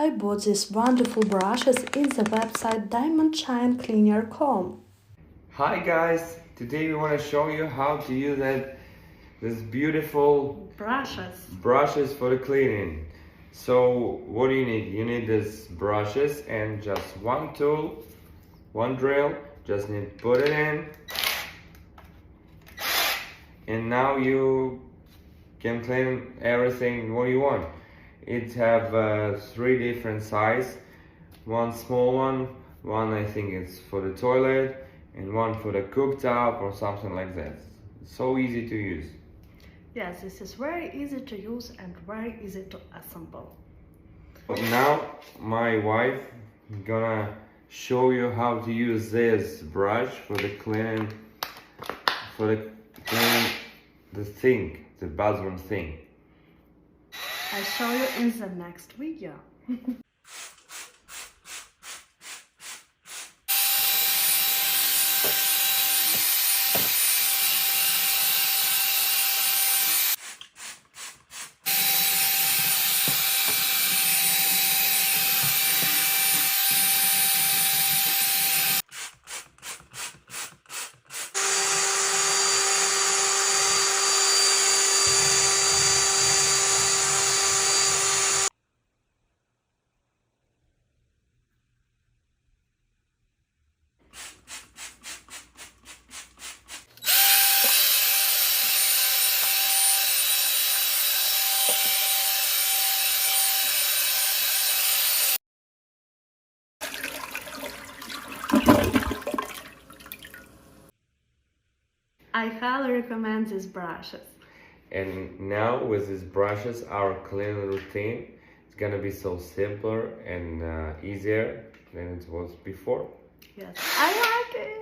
I bought these wonderful brushes in the website diamondshine.com. Hi guys, today we want to show you how to use this beautiful brushes for the cleaning. So what do you need? You need these brushes and just one tool, one drill, just need to put it in, and now you can clean everything what you want. It have 3 different size, one small one I think it's for the toilet, and one for the cooktop or something like that. So easy to use. Yes, this is very easy to use and very easy to assemble. Now my wife gonna show you how to use this brush for the cleaning the sink, the bathroom sink. I'll show you in the next video. I highly recommend these brushes. And now with these brushes, our cleaning routine is gonna be so simpler and easier than it was before. Yes, I like it.